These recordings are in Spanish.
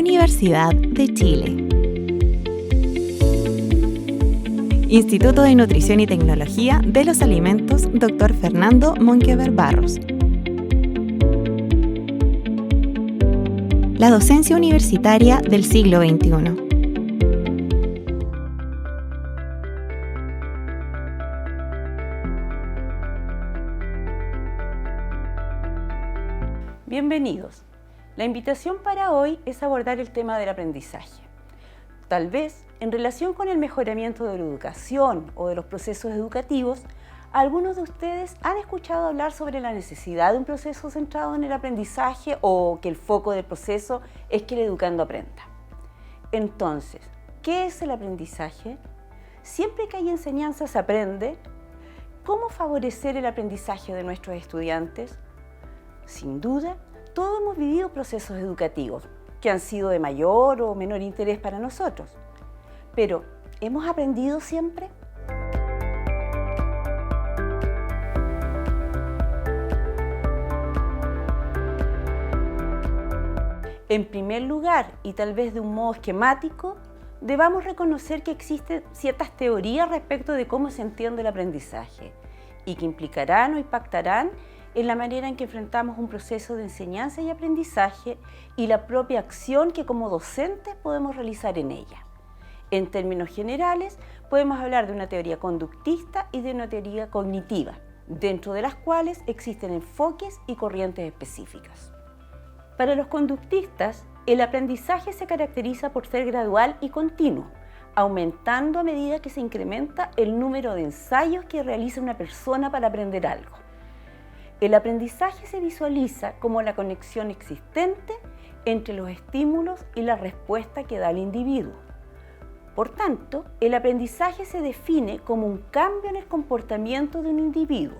Universidad de Chile. Instituto de Nutrición y Tecnología de los Alimentos, Dr. Fernando Monkever Barros. La docencia universitaria del siglo XXI. Bienvenidos. La invitación para hoy es abordar el tema del aprendizaje. Tal vez, en relación con el mejoramiento de la educación o de los procesos educativos, algunos de ustedes han escuchado hablar sobre la necesidad de un proceso centrado en el aprendizaje o que el foco del proceso es que el educando aprenda. Entonces, ¿qué es el aprendizaje? Siempre que hay enseñanza se aprende. ¿Cómo favorecer el aprendizaje de nuestros estudiantes? Sin duda, todos hemos vivido procesos educativos que han sido de mayor o menor interés para nosotros. Pero, ¿hemos aprendido siempre? En primer lugar, y tal vez de un modo esquemático, debamos reconocer que existen ciertas teorías respecto de cómo se entiende el aprendizaje y que implicarán o impactarán en la manera en que enfrentamos un proceso de enseñanza y aprendizaje y la propia acción que como docentes podemos realizar en ella. En términos generales, podemos hablar de una teoría conductista y de una teoría cognitiva, dentro de las cuales existen enfoques y corrientes específicas. Para los conductistas, el aprendizaje se caracteriza por ser gradual y continuo, aumentando a medida que se incrementa el número de ensayos que realiza una persona para aprender algo. El aprendizaje se visualiza como la conexión existente entre los estímulos y la respuesta que da el individuo. Por tanto, el aprendizaje se define como un cambio en el comportamiento de un individuo.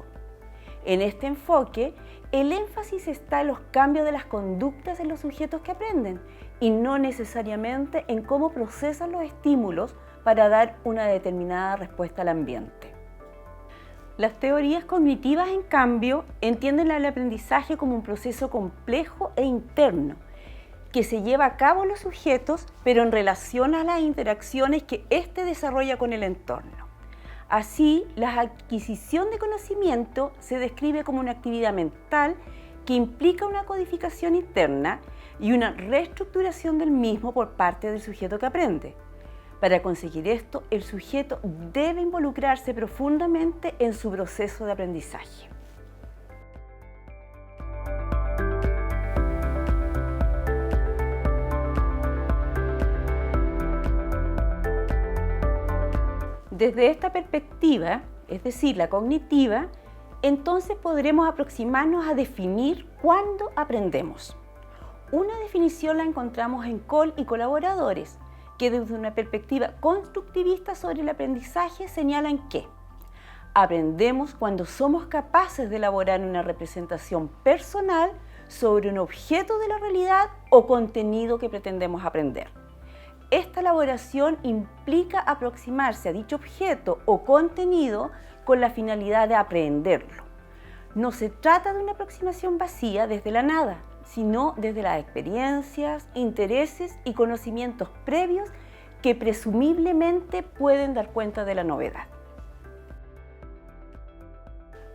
En este enfoque, el énfasis está en los cambios de las conductas en los sujetos que aprenden y no necesariamente en cómo procesan los estímulos para dar una determinada respuesta al ambiente. Las teorías cognitivas, en cambio, entienden el aprendizaje como un proceso complejo e interno que se lleva a cabo en los sujetos, pero en relación a las interacciones que éste desarrolla con el entorno. Así, la adquisición de conocimiento se describe como una actividad mental que implica una codificación interna y una reestructuración del mismo por parte del sujeto que aprende. Para conseguir esto, el sujeto debe involucrarse profundamente en su proceso de aprendizaje. Desde esta perspectiva, es decir, la cognitiva, entonces podremos aproximarnos a definir cuándo aprendemos. Una definición la encontramos en Cole y colaboradores, que desde una perspectiva constructivista sobre el aprendizaje señalan que aprendemos cuando somos capaces de elaborar una representación personal sobre un objeto de la realidad o contenido que pretendemos aprender. Esta elaboración implica aproximarse a dicho objeto o contenido con la finalidad de aprenderlo. No se trata de una aproximación vacía desde la nada, sino desde las experiencias, intereses y conocimientos previos que presumiblemente pueden dar cuenta de la novedad.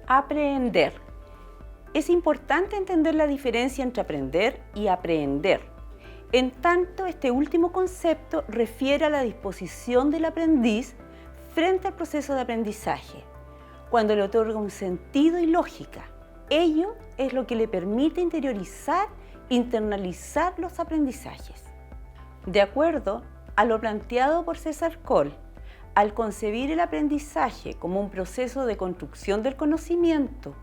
Aprender. Es importante entender la diferencia entre aprender y aprehender. En tanto, este último concepto refiere a la disposición del aprendiz frente al proceso de aprendizaje, cuando le otorga un sentido y lógica. Ello es lo que le permite interiorizar, internalizar los aprendizajes. De acuerdo a lo planteado por César Cole, al concebir el aprendizaje como un proceso de construcción del conocimiento,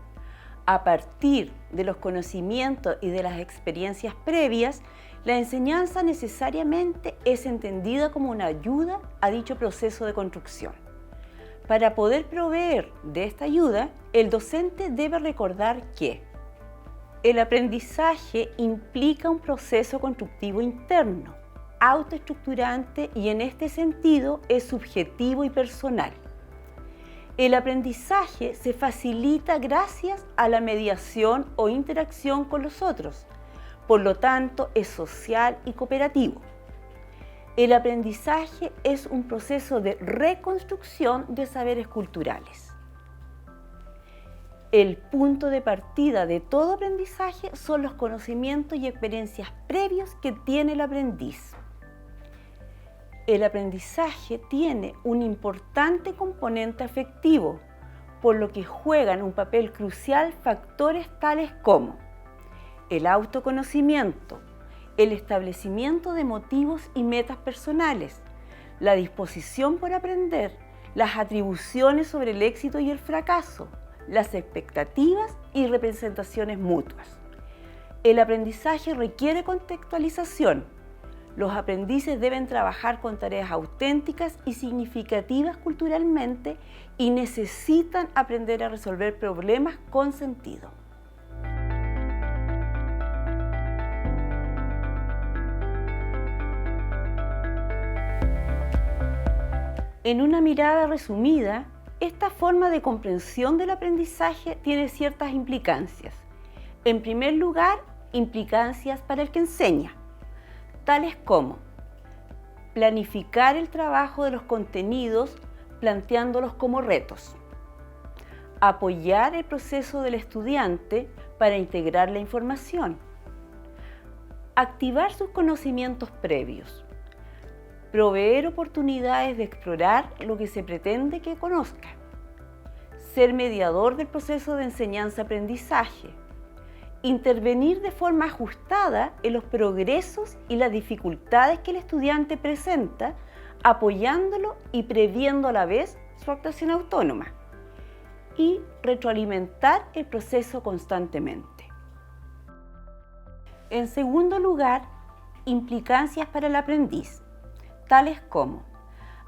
a partir de los conocimientos y de las experiencias previas, la enseñanza necesariamente es entendida como una ayuda a dicho proceso de construcción. Para poder proveer de esta ayuda, el docente debe recordar que el aprendizaje implica un proceso constructivo interno, autoestructurante y en este sentido es subjetivo y personal. El aprendizaje se facilita gracias a la mediación o interacción con los otros, Por lo tanto, es social y cooperativo. El aprendizaje es un proceso de reconstrucción de saberes culturales. El punto de partida de todo aprendizaje son los conocimientos y experiencias previos que tiene el aprendiz. El aprendizaje tiene un importante componente afectivo, por lo que juegan un papel crucial factores tales como el autoconocimiento, el establecimiento de motivos y metas personales, la disposición por aprender, las atribuciones sobre el éxito y el fracaso, las expectativas y representaciones mutuas. El aprendizaje requiere contextualización. Los aprendices deben trabajar con tareas auténticas y significativas culturalmente y necesitan aprender a resolver problemas con sentido. En una mirada resumida, esta forma de comprensión del aprendizaje tiene ciertas implicancias. En primer lugar, implicancias para el que enseña, tales como planificar el trabajo de los contenidos planteándolos como retos, apoyar el proceso del estudiante para integrar la información, activar sus conocimientos previos, proveer oportunidades de explorar lo que se pretende que conozca, ser mediador del proceso de enseñanza-aprendizaje, intervenir de forma ajustada en los progresos y las dificultades que el estudiante presenta, apoyándolo y previendo a la vez su actuación autónoma, y retroalimentar el proceso constantemente. En segundo lugar, implicancias para el aprendiz, tales como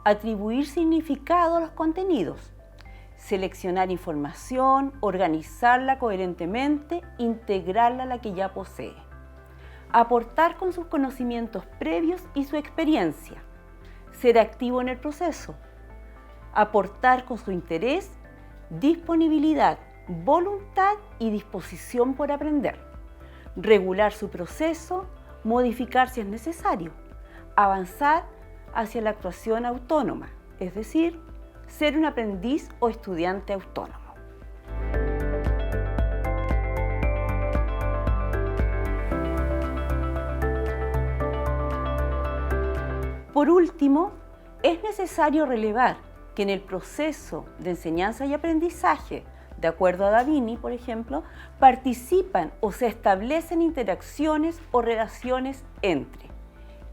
atribuir significado a los contenidos, seleccionar información, organizarla coherentemente, integrarla a la que ya posee, aportar con sus conocimientos previos y su experiencia, ser activo en el proceso, aportar con su interés, disponibilidad, voluntad y disposición por aprender, regular su proceso, modificar si es necesario, avanzar hacia la actuación autónoma, es decir, ser un aprendiz o estudiante autónomo. Por último, es necesario relevar que en el proceso de enseñanza y aprendizaje, de acuerdo a Davini, por ejemplo, participan o se establecen interacciones o relaciones entre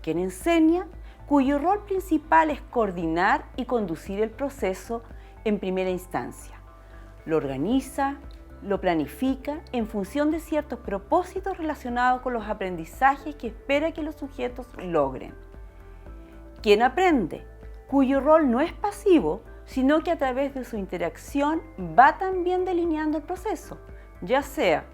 quien enseña, cuyo rol principal es coordinar y conducir el proceso en primera instancia. Lo organiza, lo planifica en función de ciertos propósitos relacionados con los aprendizajes que espera que los sujetos logren. Quien aprende, cuyo rol no es pasivo, sino que a través de su interacción va también delineando el proceso, ya sea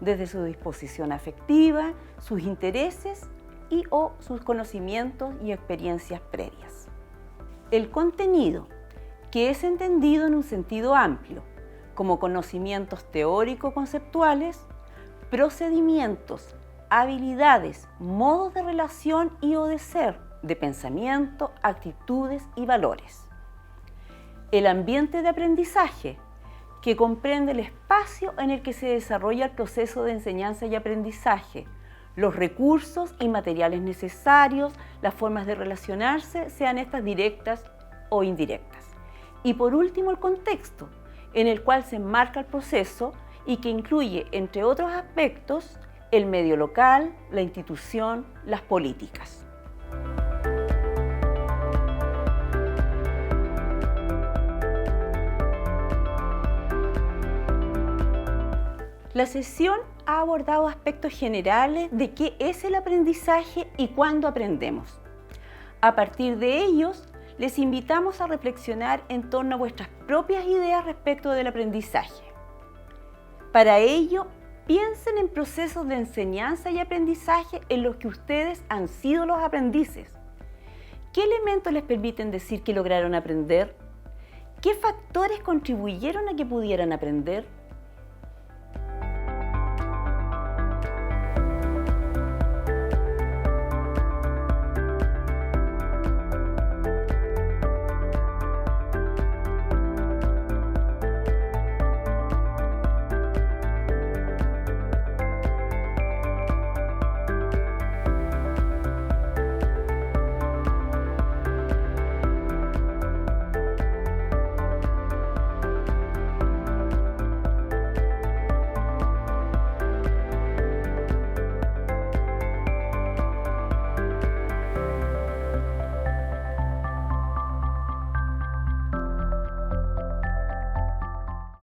desde su disposición afectiva, sus intereses y o sus conocimientos y experiencias previas. El contenido, que es entendido en un sentido amplio, como conocimientos teórico-conceptuales, procedimientos, habilidades, modos de relación y o de ser, de pensamiento, actitudes y valores. El ambiente de aprendizaje, que comprende el espacio en el que se desarrolla el proceso de enseñanza y aprendizaje, los recursos y materiales necesarios, las formas de relacionarse, sean estas directas o indirectas. Y por último, el contexto, en el cual se enmarca el proceso y que incluye, entre otros aspectos, el medio local, la institución, las políticas. La sesión ha abordado aspectos generales de qué es el aprendizaje y cuándo aprendemos. A partir de ellos, les invitamos a reflexionar en torno a vuestras propias ideas respecto del aprendizaje. Para ello, piensen en procesos de enseñanza y aprendizaje en los que ustedes han sido los aprendices. ¿Qué elementos les permiten decir que lograron aprender? ¿Qué factores contribuyeron a que pudieran aprender?